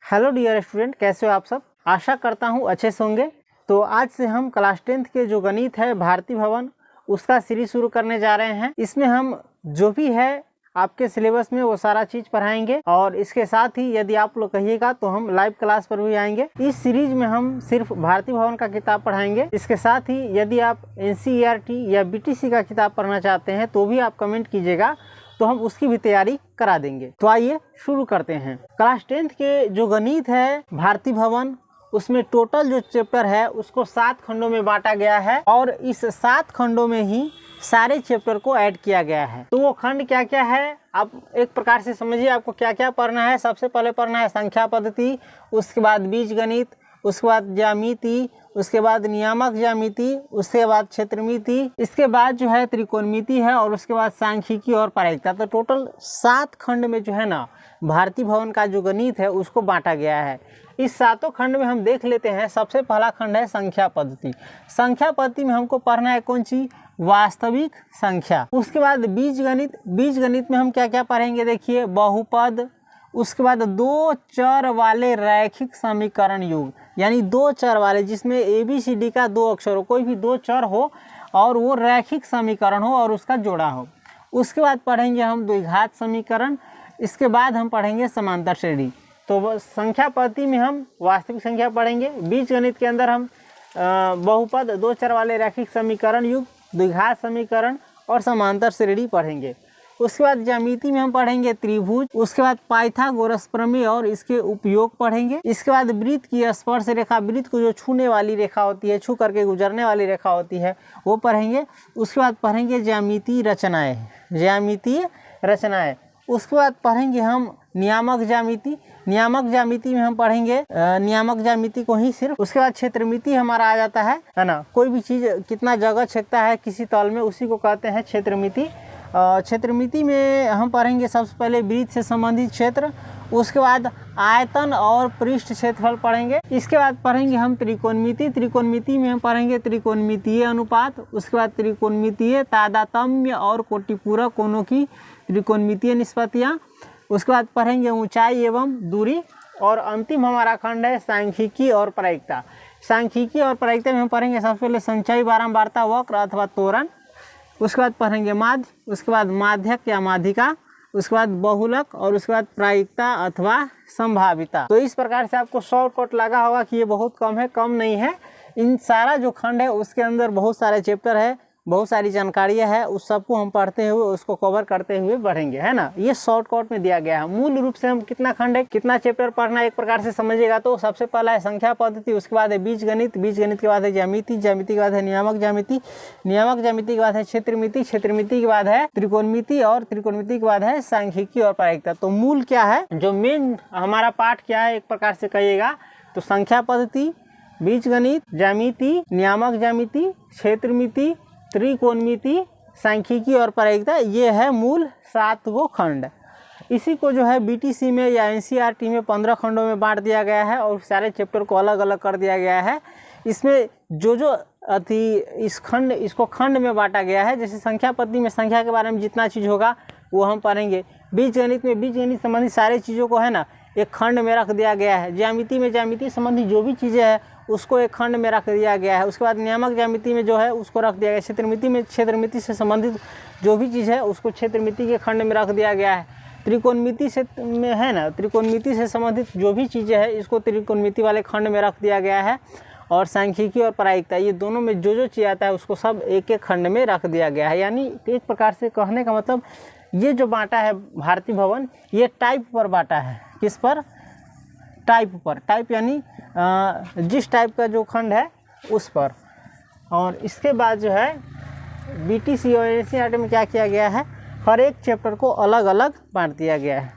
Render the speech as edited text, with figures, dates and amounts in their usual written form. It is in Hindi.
हेलो डियर स्टूडेंट, कैसे हो आप सब। आशा करता हूँ अच्छे से होंगे। तो आज से हम क्लास 10th के जो गणित है भारती भवन उसका सीरीज शुरू करने जा रहे हैं। इसमें हम जो भी है आपके सिलेबस में वो सारा चीज पढ़ाएंगे और इसके साथ ही यदि आप लोग कहिएगा तो हम लाइव क्लास पर भी आएंगे। इस सीरीज में हम सिर्फ भारती भवन का किताब पढ़ाएंगे। इसके साथ ही यदि आप NCERT या BTC का किताब पढ़ना चाहते हैं तो भी आप कमेंट कीजिएगा, तो हम उसकी भी तैयारी करा देंगे। तो आइए शुरू करते हैं। क्लास 10th के जो गणित है भारती भवन उसमें टोटल जो चैप्टर है उसको 7 खंडों में बांटा गया है और इस 7 खंडों में ही सारे चैप्टर को ऐड किया गया है। तो वो खंड क्या क्या है आप एक प्रकार से समझिए, आपको क्या क्या पढ़ना है। सबसे पहले पढ़ना है संख्या पद्धति, उसके बाद बीजगणित, उसके बाद ज्यामिति, उसके बाद नियामक ज्यामिति, उसके बाद क्षेत्रमिति, इसके बाद जो है त्रिकोणमिति है और उसके बाद सांख्यिकी और प्रायिकता। तो टोटल 7 खंड में जो है ना भारती भवन का जो गणित है उसको बांटा गया है। इस 7 खंड में हम देख लेते हैं। सबसे पहला खंड है संख्या पद्धति। संख्या पद्धति में हमको पढ़ना है कौन सी? वास्तविक संख्या। उसके बाद बीजगणित। बीजगणित में हम क्या क्या पढ़ेंगे देखिए, बहुपद, उसके बाद 2 चर वाले रैखिक समीकरण युग, यानी 2 चर वाले जिसमें ABCD का 2 अक्षर हो, कोई भी 2 चर हो और वो रैखिक समीकरण हो और उसका जोड़ा हो। उसके बाद पढ़ेंगे हम द्विघात समीकरण। इसके बाद हम पढ़ेंगे समांतर श्रेणी। तो संख्या पद्धति में हम वास्तविक संख्या पढ़ेंगे। बीजगणित के अंदर हम बहुपद, 2 चर वाले रैखिक समीकरण युग, द्विघात समीकरण और समांतर श्रेणी पढ़ेंगे। उसके बाद ज्यामिति में हम पढ़ेंगे त्रिभुज। उसके बाद पाइथागोरस प्रमेय और इसके उपयोग पढ़ेंगे। इसके बाद वृत्त की स्पर्श रेखा, वृत्त को जो छूने वाली रेखा होती है, छू करके गुजरने वाली रेखा होती है, वो पढ़ेंगे। उसके बाद पढ़ेंगे ज्यामितीय रचनाएं, ज्यामितीय रचनाएं। उसके बाद पढ़ेंगे हम नियामक ज्यामिति। नियामक ज्यामिति में हम पढ़ेंगे नियामक ज्यामिति को ही सिर्फ। उसके बाद क्षेत्रमिति हमारा आ जाता है ना, कोई भी चीज कितना जगह छेदता है किसी तल में, उसी को कहते हैं क्षेत्रमिति। क्षेत्रमिति में हम पढ़ेंगे सबसे पहले वृत्त से संबंधित क्षेत्र, उसके बाद आयतन और पृष्ठ क्षेत्रफल पढ़ेंगे। इसके बाद पढ़ेंगे हम त्रिकोणमिति। त्रिकोणमिति में हम पढ़ेंगे त्रिकोणमितीय अनुपात, उसके बाद त्रिकोणमितीय तादात्म्य और कोटिपूरक कोणों की त्रिकोणमितीय निष्पत्तियाँ। उसके बाद पढ़ेंगे ऊंचाई एवं दूरी और अंतिम हमारा खंड है सांख्यिकी और प्रायिकता। सांख्यिकी और प्रायिकता में हम पढ़ेंगे सबसे पहले संचयी बारंबारता वक्र अथवा त्वरण, उसके बाद पढ़ेंगे माध्य, उसके बाद माध्यक या माध्यिका, उसके बाद बहुलक और उसके बाद प्रायिकता अथवा संभाविता। तो इस प्रकार से आपको शॉर्टकट लगा होगा कि ये बहुत कम है, कम नहीं है। इन सारा जो खंड है उसके अंदर बहुत सारे चैप्टर है, बहुत सारी जानकारियां है, उस सबको हम पढ़ते हुए उसको कवर करते हुए बढ़ेंगे, है ना। ये शॉर्टकट में दिया गया है। मूल रूप से हम कितना खंड है, कितना चैप्टर पढ़ना है एक प्रकार से समझिएगा तो सबसे पहला है संख्या पद्धति, उसके बाद है बीजगणित, बीजगणित के बाद है ज्यामिति, ज्यामिति के बाद है नियामक ज्यामिति, नियामक ज्यामिति के बाद है क्षेत्रमिति, क्षेत्रमिति के बाद है त्रिकोणमिति और त्रिकोणमिति के बाद है सांख्यिकी और प्रायिकता। तो मूल क्या है, जो मेन हमारा पाठ क्या है एक प्रकार से कहिएगा तो संख्या पद्धति, बीजगणित, ज्यामिति, नियामक ज्यामिति, क्षेत्रमिति, त्रिकोणमिति, सांख्यिकी और प्रायिकता, ये है मूल 7 गो खंड। इसी को जो है BTC में या NCERT में 15 खंडों में बांट दिया गया है और सारे चैप्टर को अलग अलग कर दिया गया है। इसमें जो इसको खंड में बांटा गया है, जैसे संख्या पद्धति में संख्या के बारे में जितना चीज़ होगा वो हम पढ़ेंगे। बीजगणित में बीजगणित संबंधी सारी चीज़ों को है ना एक खंड में रख दिया गया है। ज्यामिति में ज्यामिति संबंधी जो भी चीज़ें हैं उसको एक खंड में रख दिया गया है। उसके बाद नियामक ज्यामिति में जो है उसको रख दिया गया है। क्षेत्रमिति में क्षेत्रमिति से संबंधित जो भी चीज़ है उसको क्षेत्रमिति के खंड में रख दिया गया है। त्रिकोणमिति से में है ना, त्रिकोणमिति से संबंधित जो भी चीज़ें हैं इसको त्रिकोणमिति वाले खंड में रख दिया गया है। और सांख्यिकी और प्रायिकता, ये दोनों में जो चीज़ आता है उसको सब एक एक खंड में रख दिया गया है। यानी एक प्रकार से कहने का मतलब ये जो बांटा है भारती भवन ये टाइप पर बांटा है। किस पर? टाइप पर। टाइप यानी जिस टाइप का जो खंड है उस पर। और इसके बाद जो है BTC और NCERT में क्या किया गया है, हर एक चैप्टर को अलग अलग बांट दिया गया है।